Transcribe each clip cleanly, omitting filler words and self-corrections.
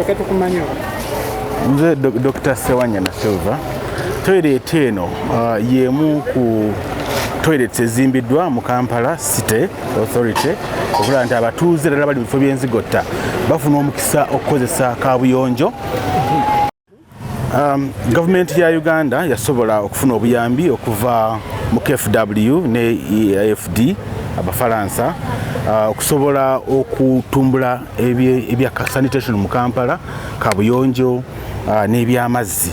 tusooke tukumanyo. Nze Dr. Sewanya na Silva. Toilet eno yemu ku toilets ezimbiddwa mu Kampala City Authority okulaba nti abatuuze ddala bali mu bifo by'enzigotta bafuna omukisa okukozesa kaabuyonjo. Gavumenti ya Uganda yasobola okufuna obuyambi okuva mu KFW ne EAFD Abafalansa okusobola okutumbula ebya sanitation mu Kampala, kaabuyonjo n'ebyamazzi.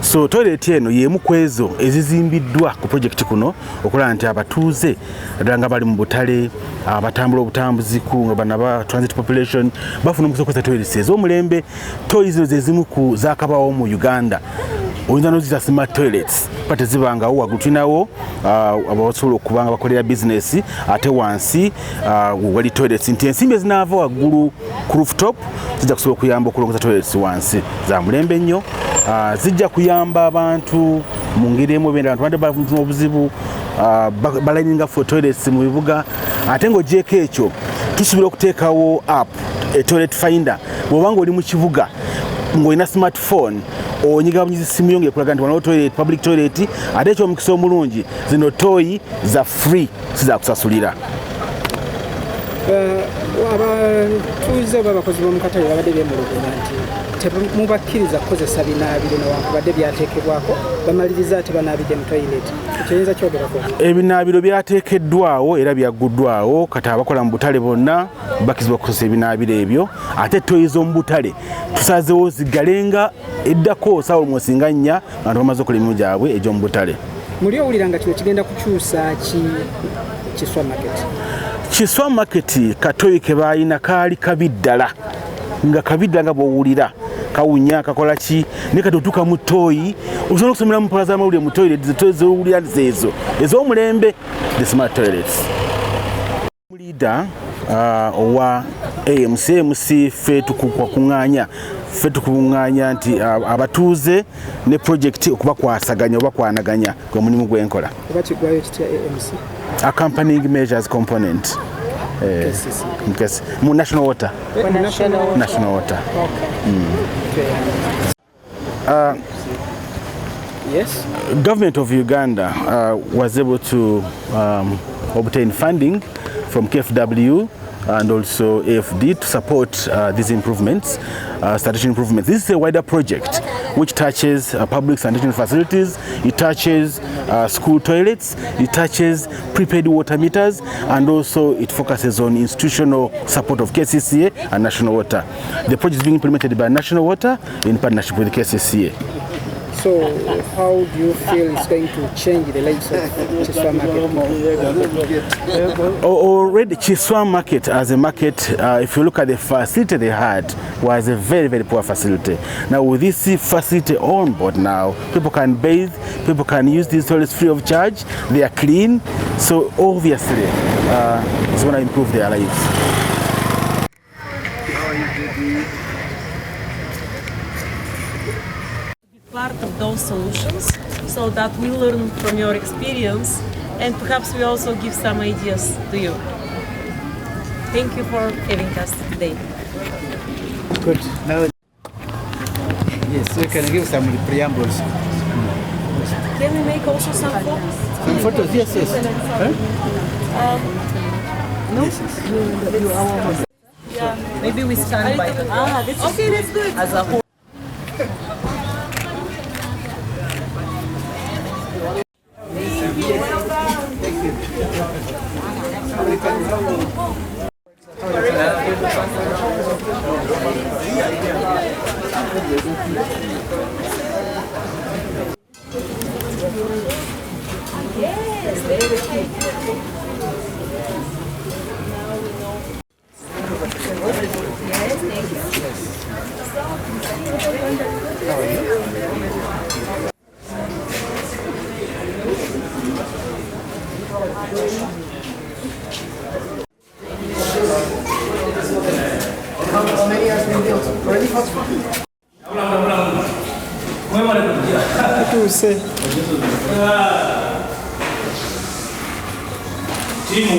So toilet eno yemu kwezo ezizimbiddwa ku project kuno okulaba nti abatuuze ddala nga bali mu butale abatambula obutambuzi ku banaba transit population bafuna omukisa okukozesa toilets ez'omulembe. Toyi zino ze zimu ku zaakabawo mu Uganda. Oyinza n'ozita smart toilets pate zibangawo waggulu tulinawo abasobola okuba nga bakolera bizinesi ate wansi wali toilets nti ensimbi ezinaava waggulu ku rooftop zijja kusobola okuyamba okulongoza toilets wansi za mulembe nnyo. Zijja kuyamba abantu mu ngeri emu benda abantu bafuna obuzibu balayininga for toilets mu bibuga ate ng'ogyeko ekyo tusobola okuteekawo app toilet finder bw'obanga oli mu kibuga ng'olina smartphone onyiga bunyizi simu yonge kulaga nti waliwo toilet public toilet ate ekyomukisa omulungi zino toyi za free sizakusasulira. Abatuuze oba abakozi b'omukatale babadde beemulugunya nti temubakkiriza kukozesa binaabiro newankubadde byateekebwako bamaliriza ati banaabidde mu toilet. Ekyoyinza kyogerako? Ebinaabiro byateekeddwawo era byaguddwawo kati abakola mu butale bonna bakkizibwa okukozesa ebinaabiro ebyo ate toyi z'omu butale tusazeewo zigalenga eddako saawa mwosinga nnya abantu bamaze okukola emirimu gyabwe egy'omu butale. Muli owulira nga kino kigenda kukyusa ki Kiswa market? Kiswa market katoyi ke bayina kaali kabi ddala nga kabi ddala nga bw'owulira kawunya kakola ki ne kati otuuka mu toyi osobola okusomera mu mpala z'amawulire mu toilet z'owulira zeezo ez'omulembe the smart toilets. Leader owa AMC ffe tukuŋŋaanya nti abatuuze ne project okubakwasaganya oba kwanaganya gwe mulimu gwenkola. Oba kigwayo kitya AMC? Accompanying measures component. Mu national water. National water. Yes. Government of Uganda was able to obtain funding from KFW and also AFD to support these improvements, sanitation improvements. This is a wider project which touches public sanitation facilities, it touches school toilets, it touches prepaid water meters, and also it focuses on institutional support of KCCA and National Water. The project is being implemented by National Water in partnership with KCCA. So how do you feel it's going to change the lives of Kiswa market? Already Kiswa market as a market, if you look at the facility they had, was a very, very poor facility. Now with this facility on board now, people can bathe, people can use these toilets free of charge, they are clean, so obviously it's going to improve their lives. Part of those solutions so that we learn from your experience and perhaps we also give some ideas to you. Thank you for having us today. Good. Now, yes, we can give some preambles. Can we make also some photos? Some photos, yes, yes. No? Yes. Yeah, maybe we stand by the okay, that's good. As a whole. Yes, very good. Yes, thank you. How are you? How many has been built? Already possible? Timu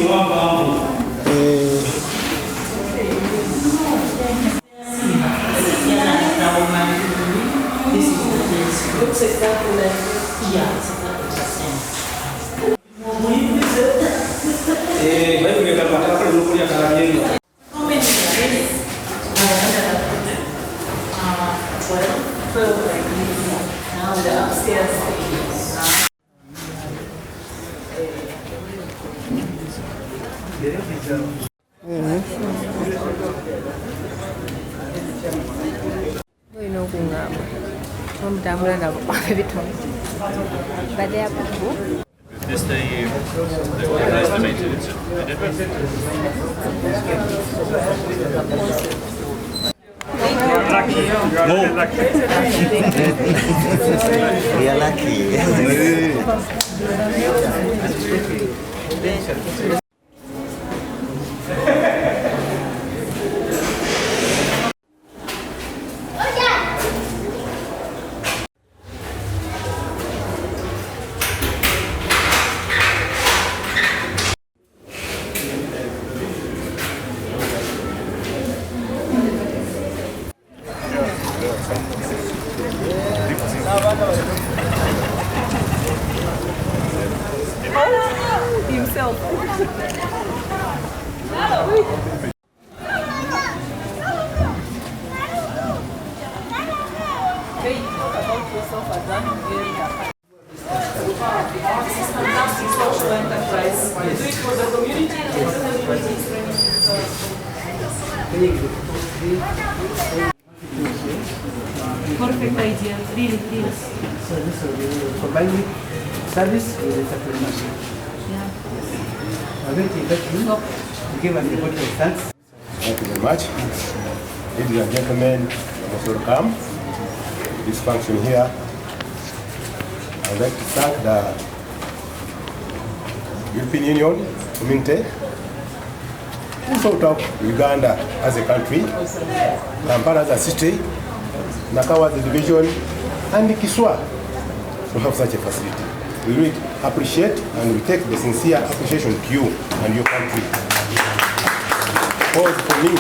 This is the place. It looks exactly like, yeah, it's exactly the same. How many days? 12 like this. Now the upstairs is Bueno, vamos dar uma olhada para ver tudo. Vai dar pouco. This the estimated We are lucky. Himself. This is fantastic social enterprise. You do it for the community and everybody is perfect idea, really, really. So this will be combining service with entrepreneurship. Yeah. I'm going to invite you to give us a vote of thanks. Thank you very much. Ladies and gentlemen, most welcome to this function here. I'd like to thank the European Union community who thought of Uganda as a country, Kampala as a city, Nakawa as a division, and Kiswa to have such a facility. We really appreciate and we take the sincere appreciation to you and your country. Because for me,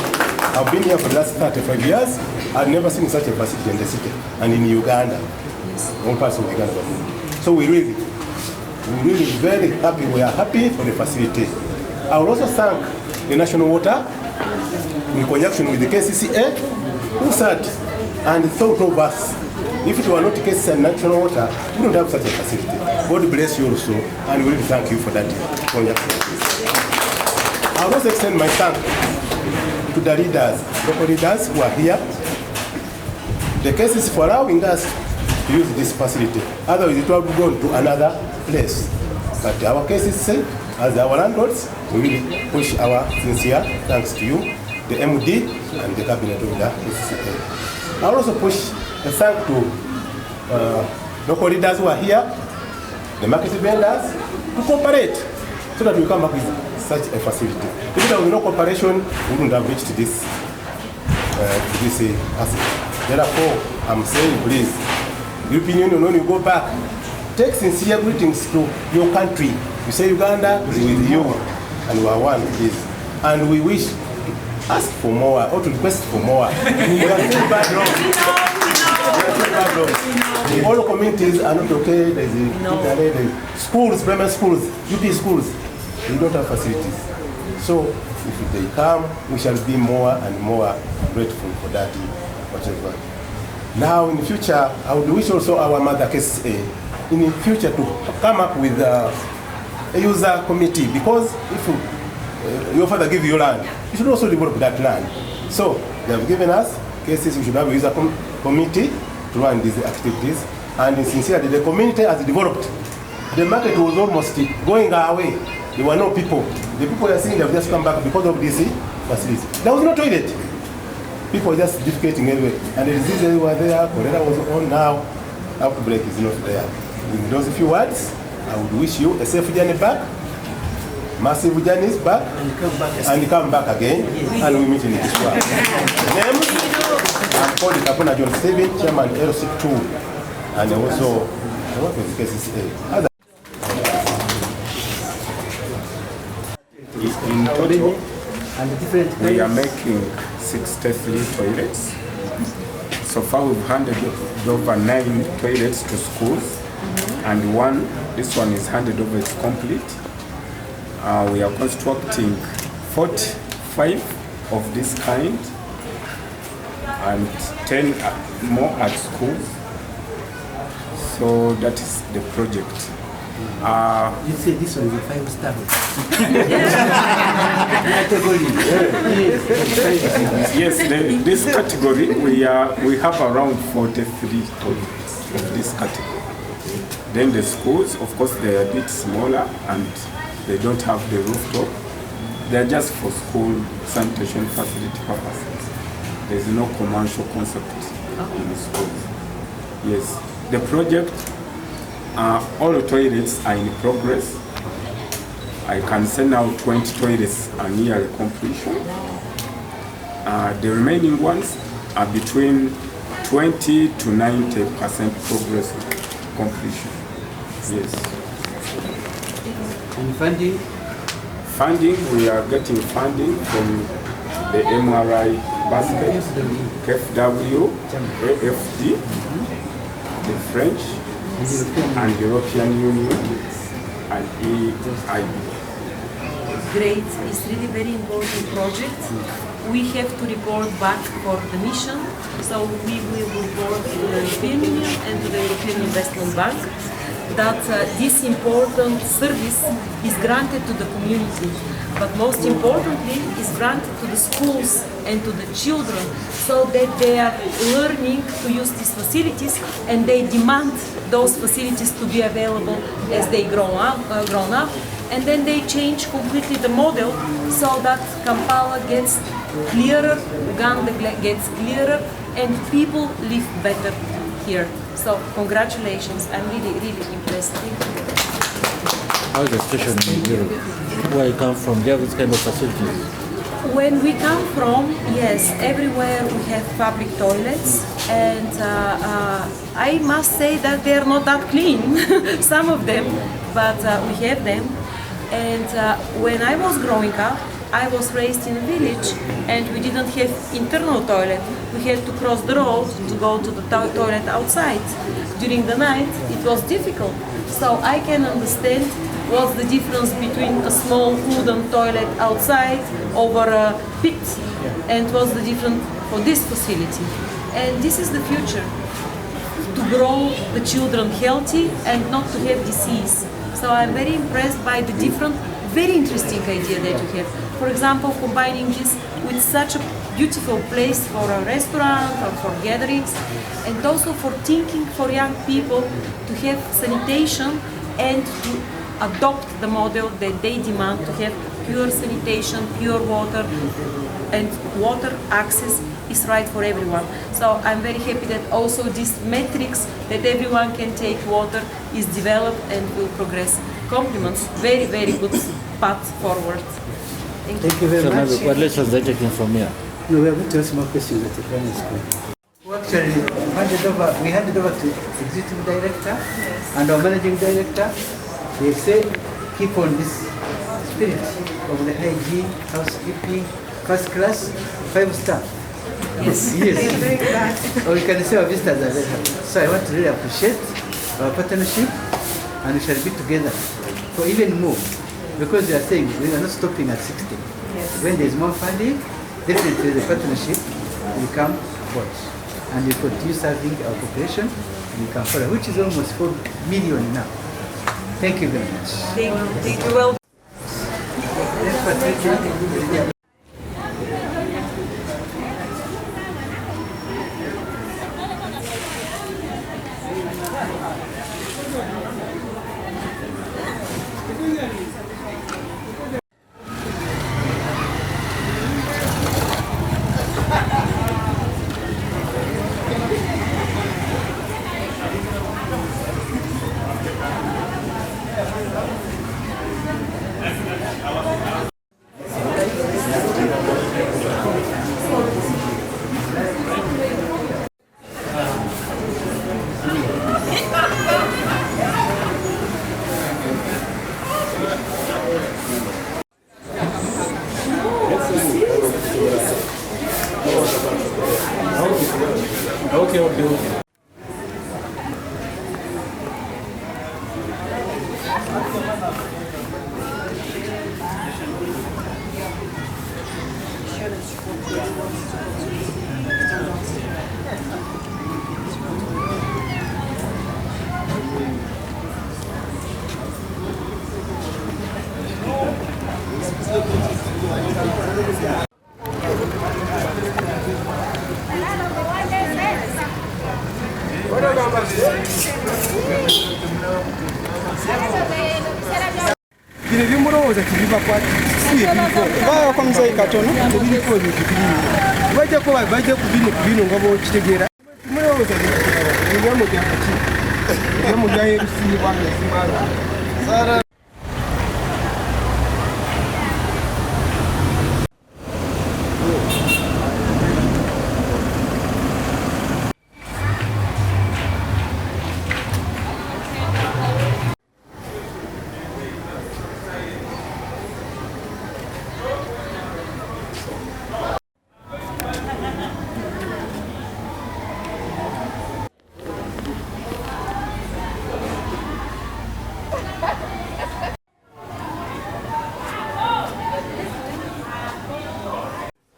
I've been here for the last 35 years. I've never seen such a facility in the city and in Uganda. All parts of Uganda. So we really very happy. We are happy for the facility. I will also thank the National Water in conjunction with the KCCA who sat and thought of us. If it were not KCCA and National Water, we don't have such a facility. God bless you also, and we really thank you for that conjunction. I will also extend my thanks to the leaders, local leaders who are here. The case is for allowing us to use this facility. Otherwise, it will be gone to another place. But our case is safe. As our landlords, we really push our sincere thanks to you, the MD, and the cabinet of the EESC. I will also push a thank to local leaders who are here, the market vendors, to cooperate so that we come up with such a facility. If there was no cooperation, we wouldn't have reached this asset. Therefore, I'm saying, please, European Union, when you go back, take sincere greetings to your country. You say Uganda is with you, and we are one, please. And we wish to ask for more, or to request for more. We are still bad wrong. All communities are not okay. There's schools, primary schools, UP schools, they don't have facilities. So if they come, we shall be more and more grateful for that, whatever. Now in the future, I would wish also our mother KCA in the future to come up with a user committee, because if your father gives you land, you should also develop that land. So they have given us cases, we should have a user committee to run these activities, and sincerely the community has developed. The market was almost going away. There were no people. The people you are seeing, they have just come back because of this facility. There was no toilet. People were just defecating everywhere, and the diseases were there, cholera was on. Now outbreak is not there. In those few words, I would wish you a safe journey back, massive journeys back, and come back again, and we meet in this one. Name, I'm called Kapuna John Steven, Chairman LC2, and also I work with KCCA. In total, we are making 63 toilets. So far we've handed over 9 toilets to schools, and this one is handed over, it's complete. We are constructing 45 of this kind and 10 more at schools. So that is the project. You say this one is a 5-star category. Yes, this category we have around 43 toilets of this category. Then the schools, of course, they are a bit smaller and they don't have the rooftop. They are just for school sanitation facility purposes. There is no commercial concept in the schools. Yes, the project. All the toilets are in progress. I can say now 20 toilets are near completion. The remaining ones are between 20 to 90% progress completion. Yes. And funding? Funding, we are getting funding from the MRI basket, KFW, AFD, the French, and European Union and EESC. Great, it's really very important project. We have to report back for the mission, so we will report to the European Union and to the European Investment Bank that this important service is granted to the community, but most importantly is granted to the schools and to the children, so that they are learning to use these facilities and they demand those facilities to be available as they grown up, and then they change completely the model so that Kampala gets clearer, Uganda gets clearer, and people live better here. So congratulations, I'm really, really impressed. Thank you. How is the situation in Europe? Where you come from, they have this kind of facilities? When we come from, yes, everywhere we have public toilets, and I must say that they are not that clean, some of them, but we have them. And when I was growing up, I was raised in a village and we didn't have internal toilet. We had to cross the road to go to the toilet outside. During the night, it was difficult. So I can understand what's the difference between a small wooden toilet outside over a pit, and what's the difference for this facility. And this is the future, to grow the children healthy and not to have disease. So I'm very impressed by the different, very interesting idea that you have. For example, combining this with such a beautiful place for a restaurant or for gatherings, and also for thinking for young people to have sanitation and to adopt the model that they demand, to have pure sanitation, pure water, and water access is right for everyone. So I'm very happy that also this metrics that everyone can take water is developed and will progress. Compliments, very, very good path forward. Thank you very much. What lessons are they taking from here? No, we are going to ask more questions at the primary school. Actually, we handed over to executive director and our managing director. They say keep on this spirit of the hygiene, housekeeping, first class, 5-star. Yes. Yes. Or we can say our visitors are very happy. So I want to really appreciate our partnership, and we shall be together for even more. Because we are saying we are not stopping at 60. Yes. When there is more funding, definitely the partnership will come forward. And we continue serving our population in Kampala, which is almost 4 million now. Thank you very much. Thank you. Thank you. Well. building. Bino bimulowooza kibiva kwati si ebiriko baako muzeyi katono ebiriko ebintu birimu bajjako bajja ku bino nga bwokitegeera mulowooza ebyamo gyakati ebyamo gyayebisiibwa ngezibala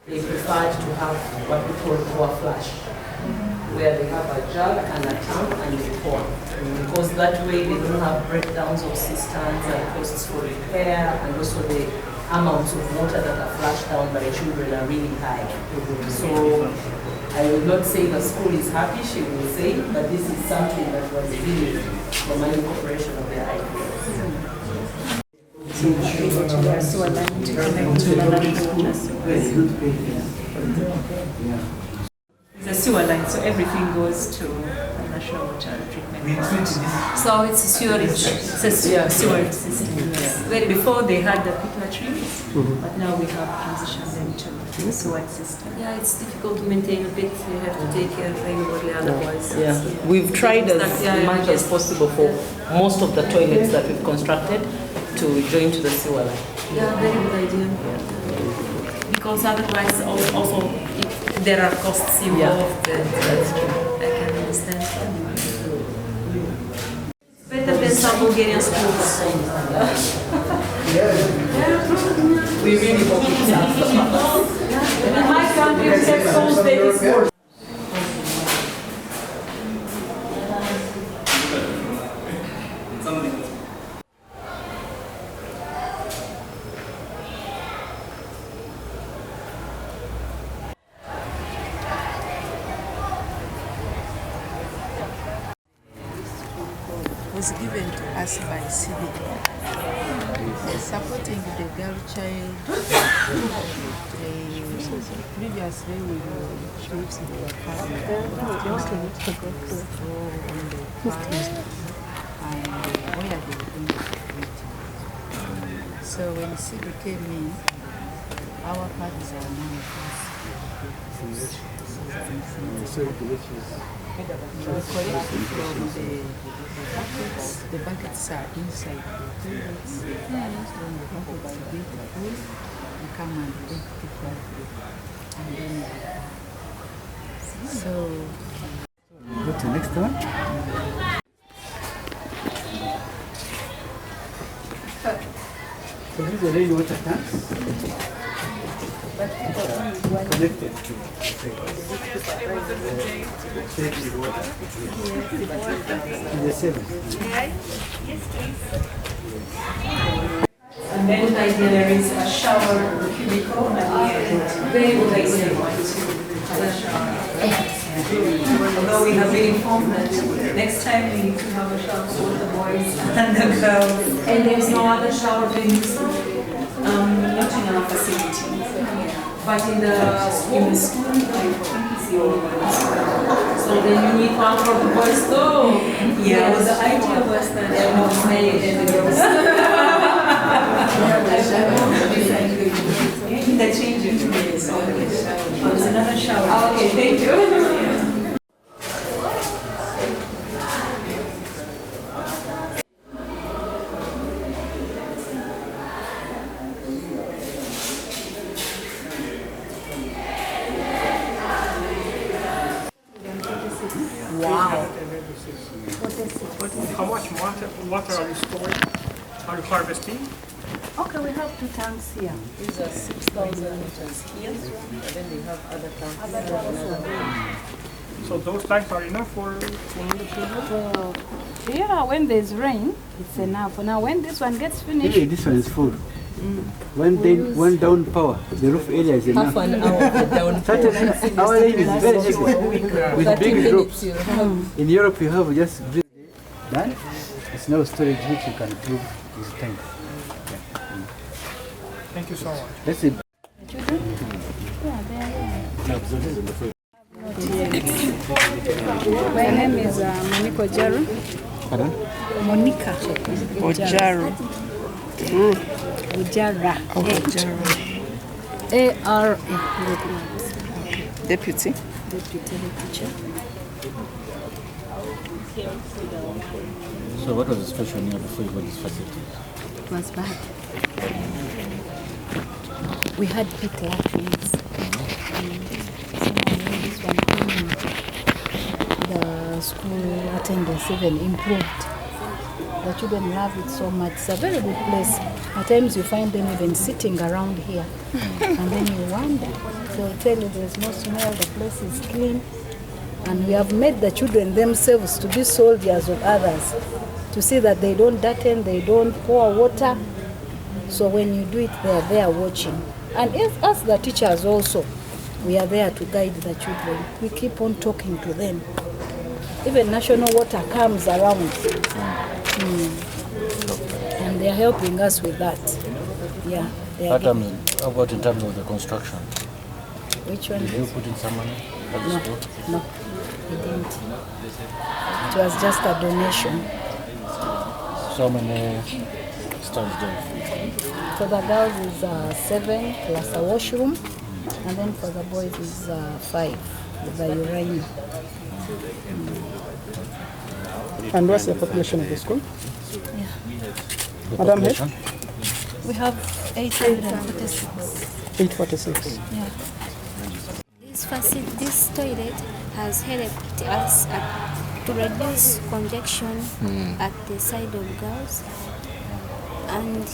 They preferred to have what we call pour flush, where they have a jug and a tank and they pour. Because that way they don't have breakdowns of cisterns and costs for repair, and also the amounts of water that are flushed down by children are really high. So I will not say the school is happy, she will say, but this is something that was really from an incorporation of their ideas. It's a sewer line, so everything goes to the national water treatment plant. So it's a sewerage, it's a sewerage system. Where before they had the pipla trees, but now we have transitioned them to the sewerage system. Yeah, it's difficult to maintain a bit. You have to take care regularly, otherwise. Yeah, we've tried as much as possible for most of the toilets that we've constructed to join to the sewer line. Yeah, very good idea. Yeah. Because otherwise, also if there are costs involved, that's true. I can understand. Better than some Bulgarian schools. We really hope it's not. In my country, we have schools that is worse. Was given to us by CBD, supporting the girl child. Previously, we were troops in the family, and where they were going to. So when CBD came in, our parties are now the buckets are inside the toilets. Then the buckets are being full. You come and empty them. And then so Go to the next one. So these are rainwater tanks. Connected to the seven. And then there is a shower cubicle at the end. Very good idea to have a shower. Although we have been informed that next time we need to have a shower for the boys and the girls. And there's no other shower venues, not in our facility. But in the school, I think it's the only one. So then you need one for the boys too. Yeah, the idea was that there was many and the girls. That changes today. So there's another shower. Okay, thank you. Wow. How much water are you storing? Are you harvesting? Okay, we have 2 tanks here. These are 6,000 liters here, and then they have other tanks. So those tanks are enough for Yeah, when there's rain, it's enough. Now, when this one gets finished, Hey, this one is full. When down power, the roof area is enough. Half an hour down. Certainly, our line is very heavy with big ropes. In Europe, you have just done. It's no storage which you can improve this tank. Thank you so much. Let's see. my name is Monica Ojaro. Pardon? Monica Ojaro. Ojara. A-R-A. Deputy. Deputy teacher. So what was the situation here before you got this facility? It was bad. We had pit latrines. This one came, the school attendance even improved. The children love it so much. It's a very good place. At times you find them even sitting around here. And then you wonder. They'll tell you there's no smell, the place is clean. And we have made the children themselves to be soldiers of others. To see that they don't darten, they don't pour water. So when you do it, they are there watching. And as the teachers also, we are there to guide the children. We keep on talking to them. Even national water comes around. And they are helping us with that. Yeah. How about in terms of the construction? Which one? Did you put in some money for the school? No, we didn't. It was just a donation. So many stands there? For the girls is 7 plus a washroom, and then for the boys is 5 with the urinal. And what's the population of the school? Yeah. Madam Head? We have 846. 846. Yeah. This toilet has helped us to reduce congestion at the side of girls. And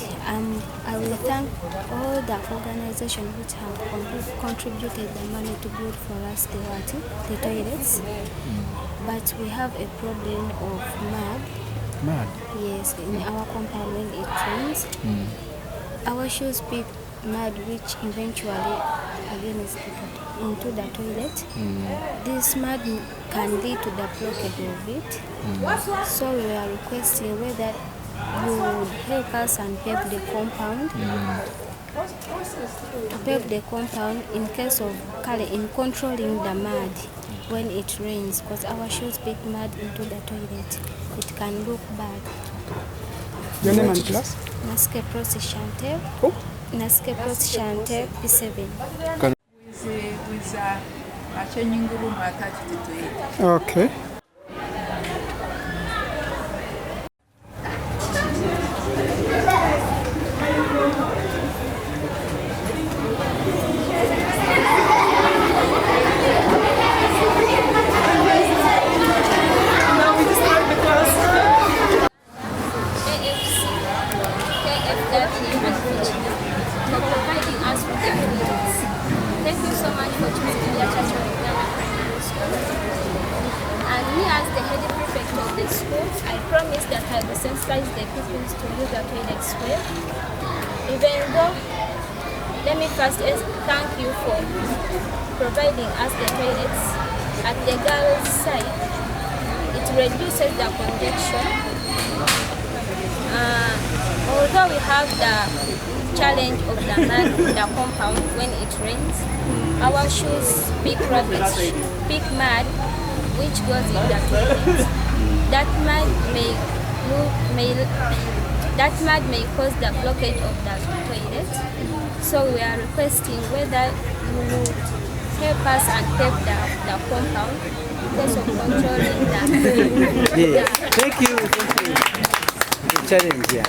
I will thank all the organizations which have contributed the money to build for us the toilets. But we have a problem of mud. Mud? Yes, in our compound when it rains. Our shoes pick mud which eventually again is into the toilet. This mud can lead to the blockage of it. So we are requesting whether you would help us and pave the compound. Pave the compound in case of in controlling the mud when it rains, because our shoes pick mud into the toilet. It can look bad. Your name and class? Naske Prosi Chantel. Who? Naske Prosi Chantel, P7. With a changing room attached to it. Okay. Sensitize the pupils to use the toilets well. Even though, let me first thank you for providing us the toilets at the girls' side. It reduces the congestion. Although we have the challenge of the mud in the compound when it rains, our shoes pick rubbish, pick mud, which goes in the toilet. That mud may cause the blockage of the toilet. So we are requesting whether you would help us and help the compound because of controlling the Yeah. Thank you. The challenge, yeah.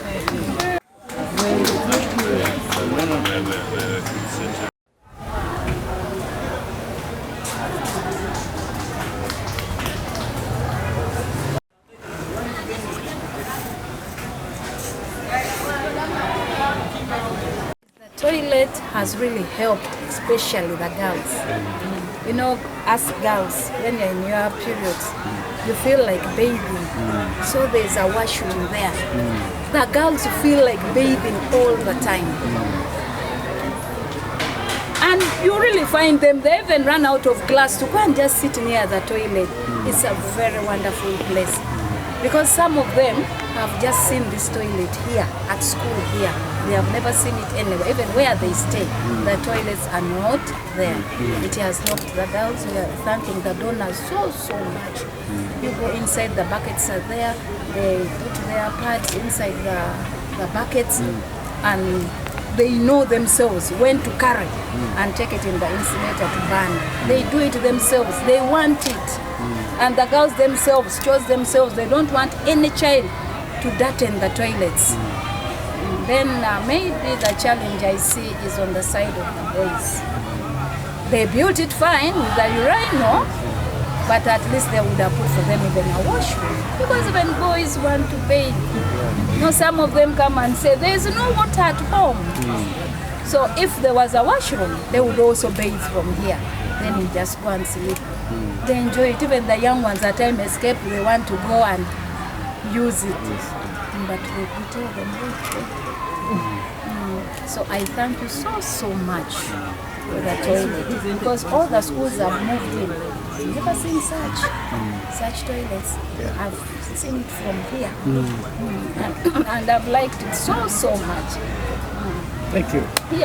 that has really helped, especially the girls. You know, us girls, when you're in your periods, you feel like bathing. So there's a washroom there. The girls feel like bathing all the time. And you really find them, they even run out of class to go and just sit near the toilet. It's a very wonderful place. Because some of them have just seen this toilet here, at school here. They have never seen it anywhere, even where they stay. The toilets are not there. It has helped the girls. We are thanking the donors so much. You go inside, the buckets are there. They put their pads inside the buckets, and they know themselves when to carry and take it in the incinerator to burn. They do it themselves. They want it. And the girls themselves chose themselves. They don't want any child to darten the toilets. Then maybe the challenge I see is on the side of the boys. They built it fine with the urinal, but at least they would have put for them even a washroom. Because even boys want to bathe. You know, some of them come and say, there is no water at home. So if there was a washroom, they would also bathe from here. Then you just go and sleep. They enjoy it. Even the young ones at time escape, they want to go and use it. But we tell them, so I thank you so much for the toilet. Because all the schools have moved in. I've never seen such toilets. I've seen it from here. And I've liked it so much. Thank you. Yeah.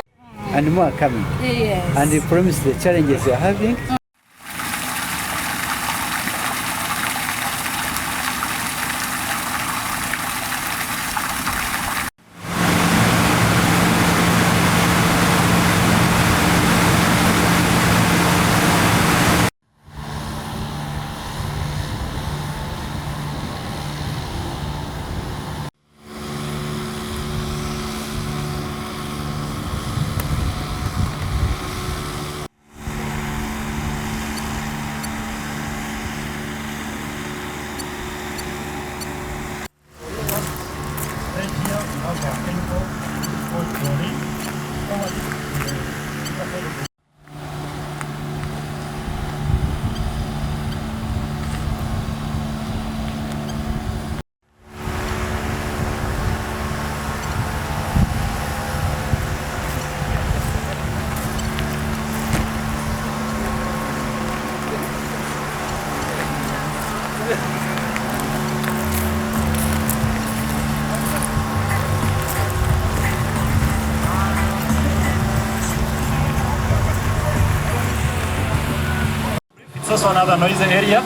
And more are coming. Yes. And you promise the challenges you're having. It's also another noisy area.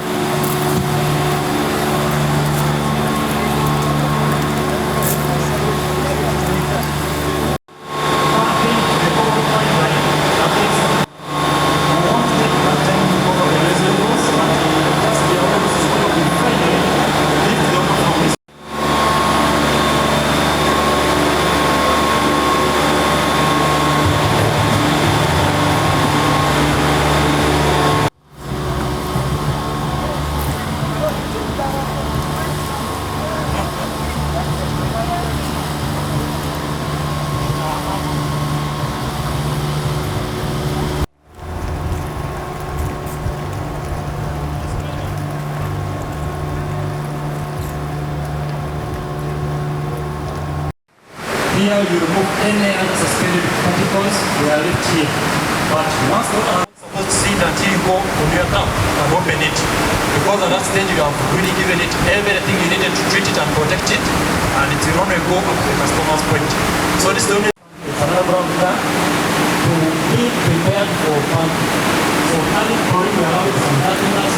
Here you remove any unsuspended particles, they are left here. But once you are not supposed to see it until you go on your tap and open it. Because at that stage you have really given it everything you needed to treat it and protect it, and it will only go up to the customer's point. So this is the only underground tank to be prepared for pumping. So having chlorine will allow some darkness.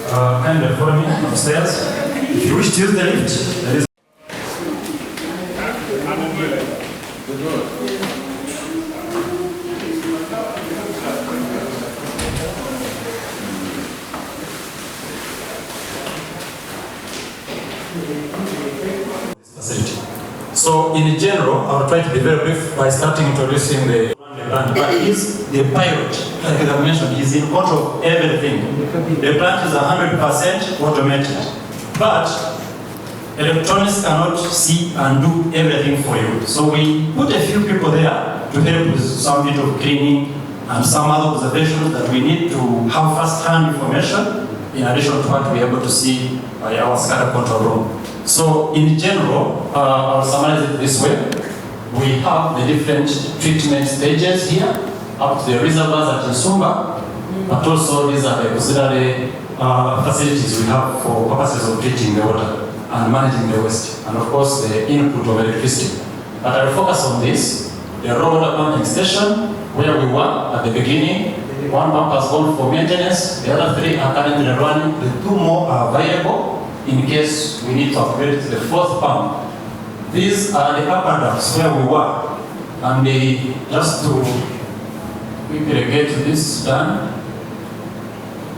kindly follow me upstairs. If you wish to use the lift, there is facility. So in general, I'll try to be very brief by starting introducing the plant. But he's the pilot, like I mentioned, he's in control of everything. The plant is 100% automated. But electronics cannot see and do everything for you. So we put a few people there to help with some bit of cleaning and some other observations that we need to have first-hand information in addition to what we're able to see by our SCADA control room. So in general, I'll summarize it this way. We have the different treatment stages here, up to the reservoirs at Nsumba, but also these are the auxiliary facilities we have for purposes of treating the water and managing the waste, and of course the input of electricity. But I'll focus on this, the raw water pumping station, where we were at the beginning. One pump has gone for maintenance, the other three are currently running, the two more are available in case we need to upgrade to the fourth pump. These are the upper ducts where we were, and just to quickly get this done,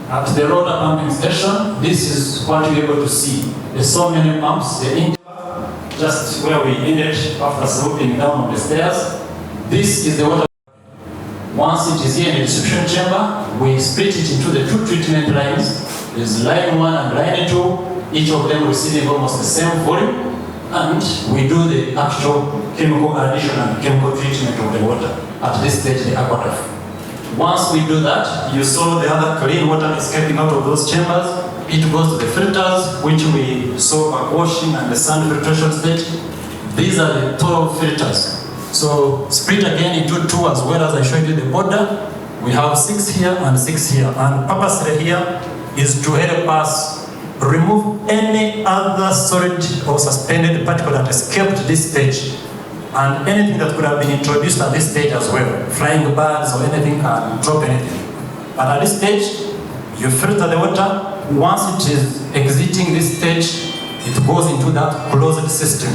at the water pumping station, this is what we're able to see. There's so many pumps, just where we ended after sloping down on the stairs. This is the water. Once it is here in the distribution chamber, we split it into the two treatment lines. There's line 1 and line 2, each of them receiving almost the same volume, and we do the actual chemical addition and chemical treatment of the water at this stage, the aquagraph. Once we do that, you saw the other clean water escaping out of those chambers. It goes to the filters, which we saw backwashing and the sand filtration stage. These are the 12 filters. So split again into 2 as well as I showed you the border. We have 6 here and 6 here. And purpose here is to help us remove any other solid or suspended particle that escaped this stage, and anything that could have been introduced at this stage as well. Flying birds or anything can drop anything. But at this stage, you filter the water. Once it is exiting this stage, it goes into that closed system.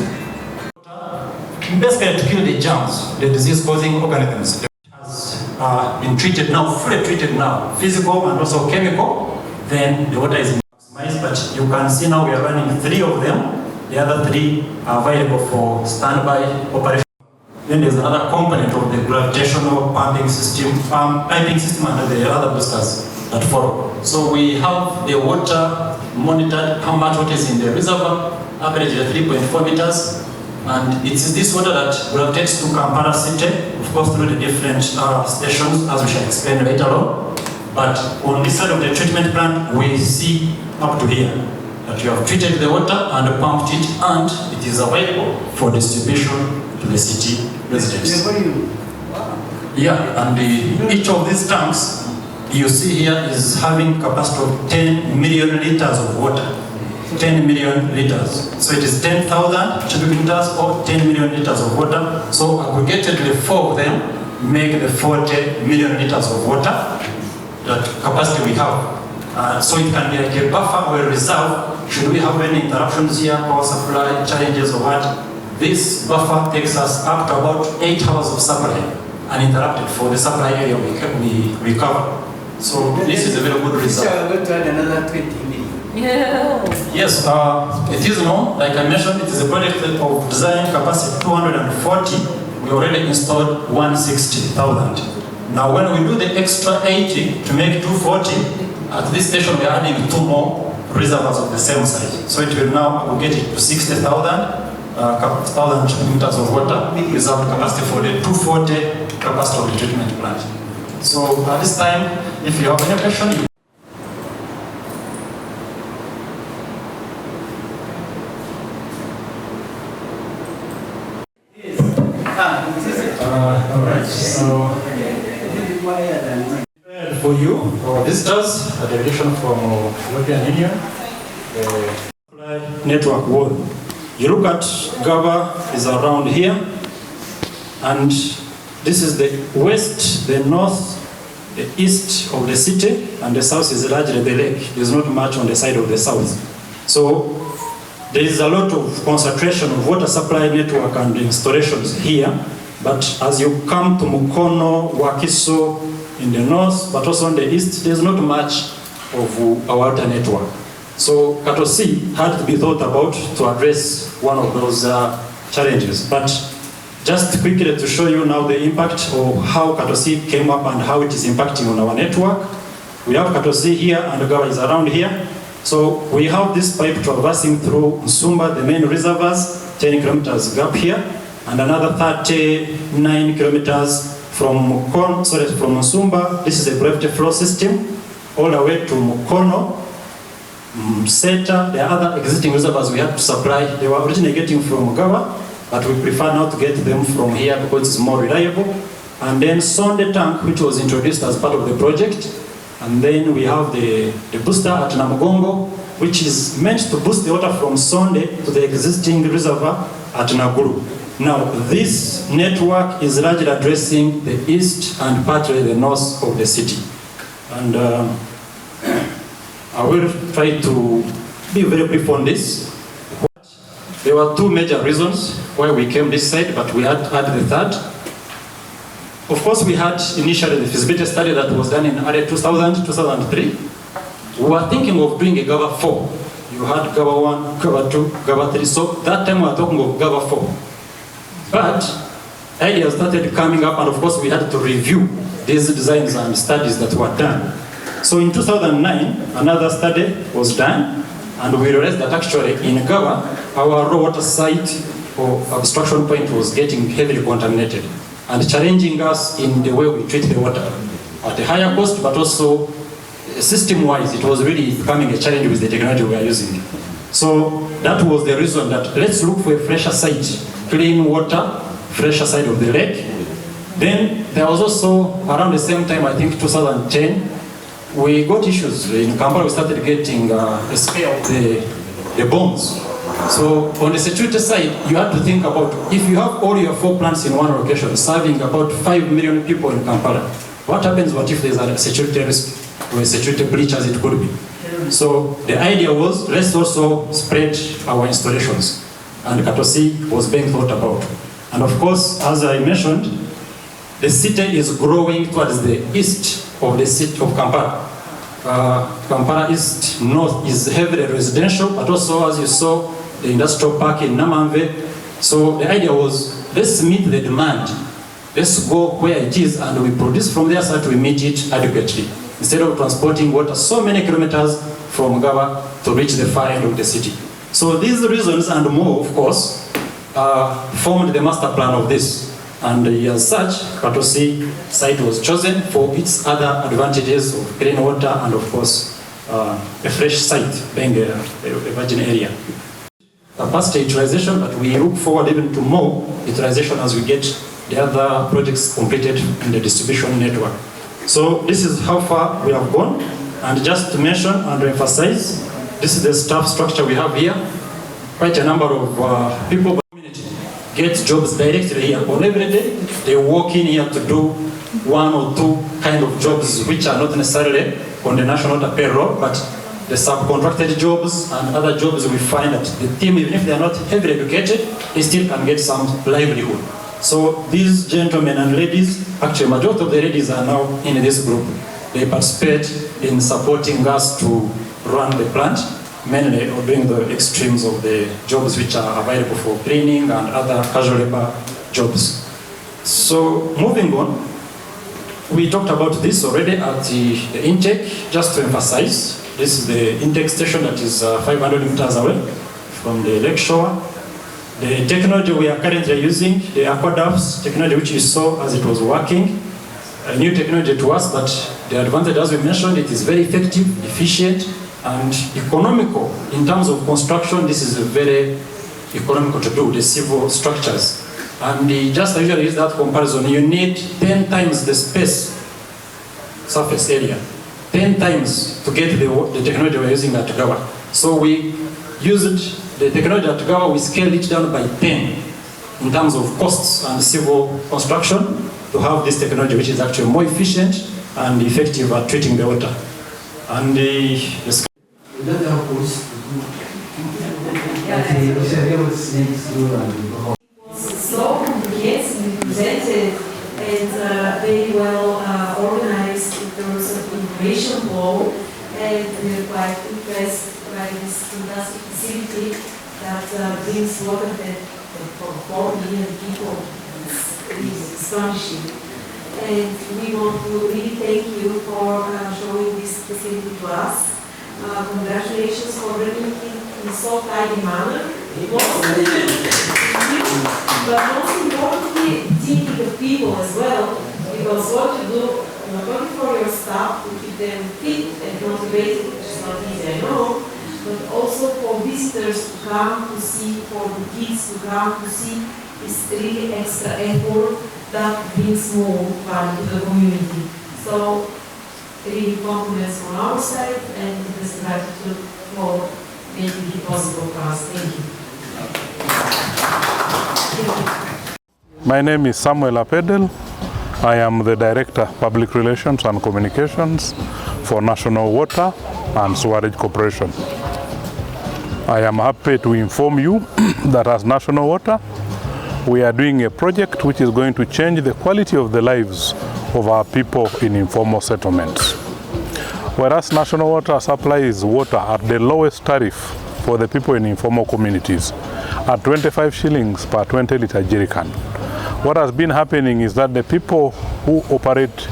Basically to kill the germs, the disease-causing organisms. It has been treated now, fully treated now, physical and also chemical. Then the water is maximized, but you can see now we are running 3 of them. The other 3 are available for standby operation. Then there's another component of the gravitational pumping system, piping system, and the other boosters that follow. So we have the water monitored, how much water is in the reservoir, average 3.4 meters. And it is this water that gravitates to Kampala city, of course through the different stations, as we shall explain later on. But on this side of the treatment plant, we see up to here that you have treated the water and pumped it, and it is available for distribution to the city residents. Yeah, and each of these tanks you see here is having capacity of 10 million liters of water. 10 million liters. So it is 10,000 cubic meters or 10 million liters of water. So aggregated, the 4 of them make the 40 million liters of water, that capacity we have. So it can be like a buffer or a reserve should we have any interruptions here, power supply challenges or what. This buffer takes us up to about 8 hours of supply uninterrupted for the supply area we cover. So this is a very good result. So we're going to add another 20 million. Yeah. Yes, it is known, like I mentioned, it is a project of design capacity 240. We already installed 160,000. Now when we do the extra 80 to make 240, at this station we are adding 2 more reservoirs of the same size. So it will now aggregate it to 60,000 meters of water reserved capacity for the 240 capacity of the treatment plant. So at this time, if you have any question, alright, so for you, our visitors, a delegation from European Union, the network wall. You look at Gaba is around here, and this is the west, the north, the east of the city, and the south is largely the lake. There's not much on the side of the south. So there is a lot of concentration of water supply network and installations here, but as you come to Mukono, Wakiso in the north, but also on the east, there's not much of our water network. So Katosi had to be thought about to address one of those challenges. But just quickly to show you now the impact of how Katosi came up and how it is impacting on our network. We have Katosi here and Gawa is around here. So we have this pipe traversing through Nsumba, the main reservoirs, 10 kilometers gap here, and another 39 kilometers from from Nsumba. This is a gravity flow system, all the way to Mukono, Seta. The other existing reservoirs we had to supply, they were originally getting from Gawa, but we prefer now to get them from here because it's more reliable. And then Sonde tank, which was introduced as part of the project. And then we have the booster at Namugongo, which is meant to boost the water from Sonde to the existing reservoir at Naguru. Now, this network is largely addressing the east and partly the north of the city. And I will try to be very brief on this. There were two major reasons why we came this side, but we had to add the third. Of course, we had initially the feasibility study that was done in early 2000, 2003. We were thinking of doing a GABA 4. You had GABA 1, GABA 2, GABA 3. So that time we were talking of GABA 4. But ideas started coming up, and of course we had to review these designs and studies that were done. So in 2009, another study was done, and we realized that actually in GABA, our raw water site or abstraction point was getting heavily contaminated and challenging us in the way we treat the water at a higher cost, but also system-wise, it was really becoming a challenge with the technology we are using. So that was the reason that let's look for a fresher site, clean water, fresher side of the lake. Then there was also, around the same time, I think 2010, we got issues. In Kampala, we started getting a scale of the bombs. So on the security side, you have to think about, if you have all your 4 plants in one location, serving about 5 million people in Kampala, what happens, what if there's a security risk or a security breach as it could be? So the idea was, let's also spread our installations. And Katosi was being thought about. And of course, as I mentioned, the city is growing towards the east of the city of Kampala. Kampala East North is heavily residential, but also, as you saw, the industrial park in Namamve. So the idea was, let's meet the demand. Let's go where it is, and we produce from there so that we meet it adequately, instead of transporting water so many kilometers from Gawa to reach the far end of the city. So these reasons and more, of course, formed the master plan of this. And as such, Katosi site was chosen for its other advantages of clean water and, of course, a fresh site, being a virgin area. Capacity utilization, but we look forward even to more utilization as we get the other projects completed in the distribution network. So this is how far we have gone. And just to mention and emphasize, this is the staff structure we have here. Quite a number of people get jobs directly here. On every day, they walk in here to do 1 or 2 kind of jobs which are not necessarily on the national payroll, but the subcontracted jobs and other jobs we find that the team, even if they are not heavily educated, they still can get some livelihood. So these gentlemen and ladies, actually majority of the ladies are now in this group. They participate in supporting us to run the plant, mainly doing the extremes of the jobs which are available for cleaning and other casual labor jobs. So moving on, we talked about this already at the intake. Just to emphasize, this is the intake station that is 500 meters away from the lake shore. The technology we are currently using, the aquaducts technology which you saw as it was working, a new technology to us, but the advantage, as we mentioned, it is very effective, efficient, and economical. In terms of construction, this is very economical to do, the civil structures. And just usually use that comparison, you need 10 times the space, surface area, 10 times to get the technology we're using at Gawa. So we used the technology at Gawa, we scaled it down by 10 in terms of costs and civil construction to have this technology which is actually more efficient and effective at treating the water. And so comprehensively presented and very well organized in terms of information flow, and we're quite impressed by this fantastic facility that brings water for 4 million people. It's astonishing. And we want to really thank you for showing this facility to us. Congratulations for bringing it in so tidy manner. But most importantly, thinking of people as well, because what you do, not only for your staff, to keep them fit and motivated, which is not easy, I know, but also for visitors to come to see, for the kids to come to see, is really extra effort that brings more value to the community. So, really compliments from our side, and this gratitude for making it possible for us. Thank you. My name is Samuel Apedel. I am the Director Public Relations and Communications for National Water and Sewerage Corporation. I am happy to inform you that as National Water, we are doing a project which is going to change the quality of the lives of our people in informal settlements. Whereas National Water supplies water at the lowest tariff for the people in informal communities at 25 shillings per 20-litre jerrycan. What has been happening is that the people who operate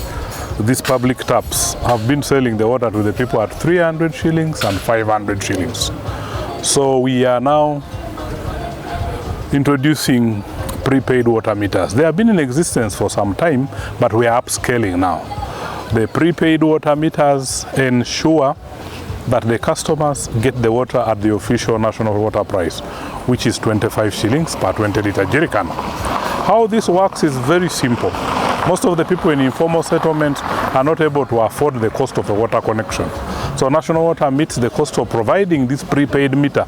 these public taps have been selling the water to the people at 300 shillings and 500 shillings. So we are now introducing prepaid water meters. They have been in existence for some time, but we are upscaling now. The prepaid water meters ensure that the customers get the water at the official national water price, which is 25 shillings per 20-litre jerrycan. How this works is very simple. Most of the people in informal settlements are not able to afford the cost of a water connection. So National Water meets the cost of providing this prepaid meter,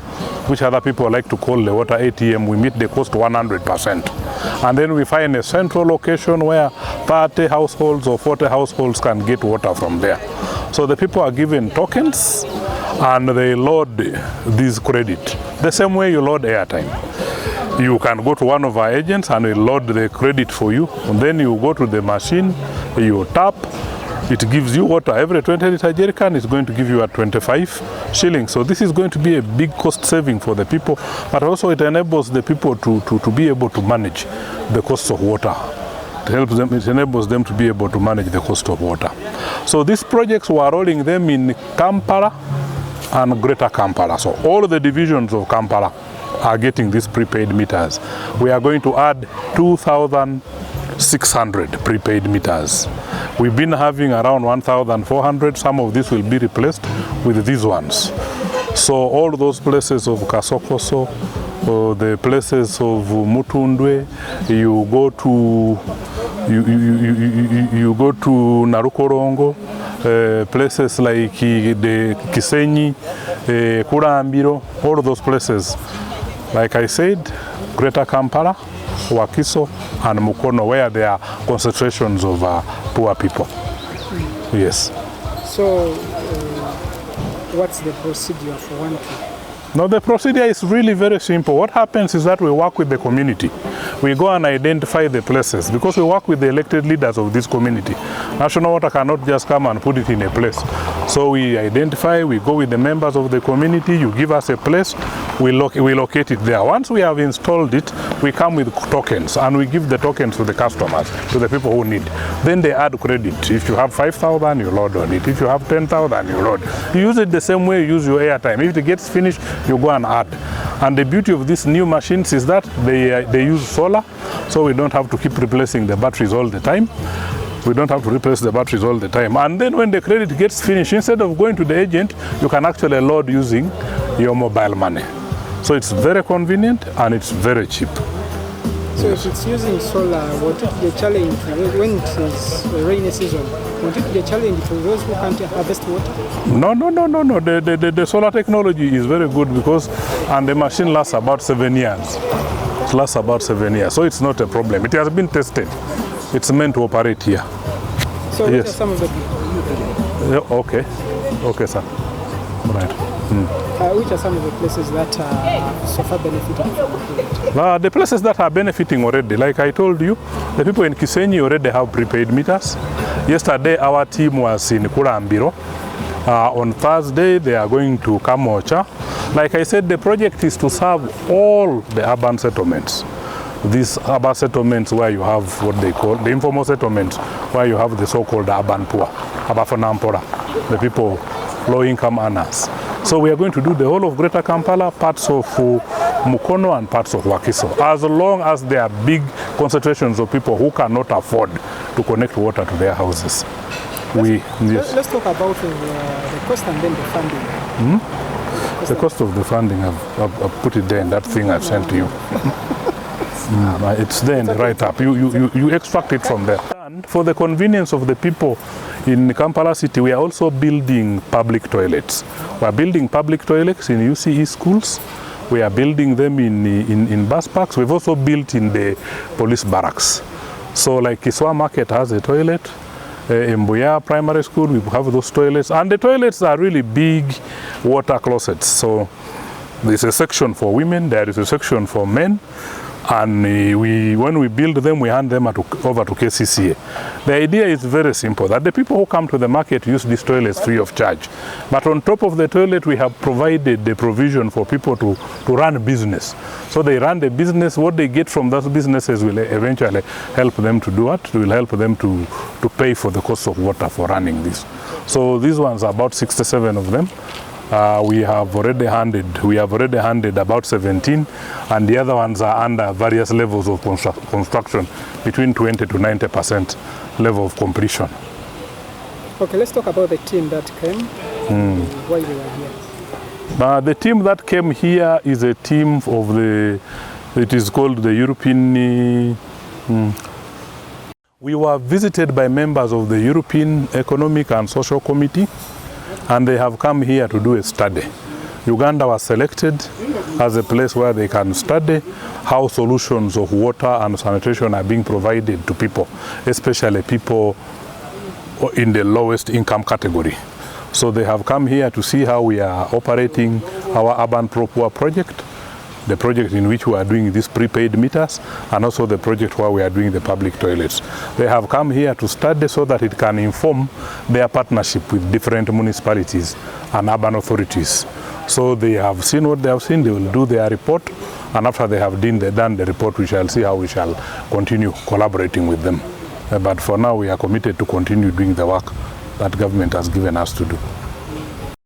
which other people like to call the water ATM. We meet the cost 100%. And then we find a central location where 30 households or 40 households can get water from there. So the people are given tokens and they load this credit the same way you load airtime. You can go to one of our agents and we load the credit for you, and then you go to the machine, you tap, it gives you water. Every 20-litre jerrycan is going to give you at 25 shillings. So this is going to be a big cost saving for the people, but also it enables the people to be able to manage the cost of water. It enables them to be able to manage the cost of water. So these projects, we are rolling them in Kampala and Greater Kampala. So all the divisions of Kampala are getting these prepaid meters. We are going to add 2,600 prepaid meters. We've been having around 1,400. Some of these will be replaced with these ones. So all those places of Kasokoso, the places of Mutundwe, you go to Narukorongo, places like the Kisenyi, Kurambiro, all those places. Like I said, Greater Kampala, Wakiso, and Mukono, where there are concentrations of poor people. Yes. So, what's the procedure for one to? No, the procedure is really very simple. What happens is that we work with the community. We go and identify the places because we work with the elected leaders of this community. National Water cannot just come and put it in a place. So we identify, we go with the members of the community, you give us a place, we locate it there. Once we have installed it, we come with tokens and we give the tokens to the customers, to the people who need. Then they add credit. If you have 5,000, you load on it. If you have 10,000, you load. You use it the same way you use your airtime. If it gets finished, you go and add. And the beauty of these new machines is that they use solar, so we don't have to keep replacing the batteries all the time. We don't have to replace the batteries all the time. And then when the credit gets finished, instead of going to the agent, you can actually load using your mobile money. So it's very convenient and it's very cheap. So if it's using solar, won't it be a challenge when it is rainy season? Won't it be a challenge for those who can't harvest water? No. The solar technology is very good because, and the machine lasts about 7 years. It lasts about 7 years, so it's not a problem. It has been tested. It's meant to operate here. So which are Yes. some of the Yeah, okay. Okay, sir. Right. which are some of the places that are so far benefiting from the project? The places that are benefiting already, like I told you, the people in Kisenyi already have prepaid meters. Yesterday, our team was in Kulambiro. On Thursday, they are going to Kamocha. Like I said, the project is to serve all the urban settlements. These urban settlements where you have what they call the informal settlements, where you have the so-called urban poor, Abafonampora, the people, low-income earners. So we are going to do the whole of Greater Kampala, parts of Mukono and parts of Wakiso, as long as there are big concentrations of people who cannot afford to connect water to their houses. Let's talk about the cost and then the funding. The cost of the funding, I've put it there in that thing I've sent to you. It's there in the write-up. You extract it from there. And for the convenience of the people in Kampala City, we are also building public toilets. We are building public toilets in UCE schools. We are building them in bus parks. We've also built in the police barracks. So like Kiswa Market has a toilet. In Mbuya Primary School, we have those toilets. And the toilets are really big water closets. So there's a section for women, there is a section for men. And when we build them, we hand them over to KCCA. The idea is very simple, that the people who come to the market use these toilets free of charge. But on top of the toilet, we have provided the provision for people to run a business. So they run the business. What they get from those businesses will eventually help them to do what? It will help them to pay for the cost of water for running this. So these ones are about 67 of them. We have already handed about 17, and the other ones are under various levels of construction, between 20 to 90% level of completion. Okay, let's talk about the team that came. Why they were here? The team that came here is a team of it is called the European. We were visited by members of the European Economic and Social Committee, and they have come here to do a study. Uganda was selected as a place where they can study how solutions of water and sanitation are being provided to people, especially people in the lowest income category. So they have come here to see how we are operating our urban poor project, the project in which we are doing these prepaid meters, and also the project where we are doing the public toilets. They have come here to study so that it can inform their partnership with different municipalities and urban authorities. So they have seen what they have seen, they will do their report, and after they have done the report, we shall see how we shall continue collaborating with them. But for now, we are committed to continue doing the work that government has given us to do.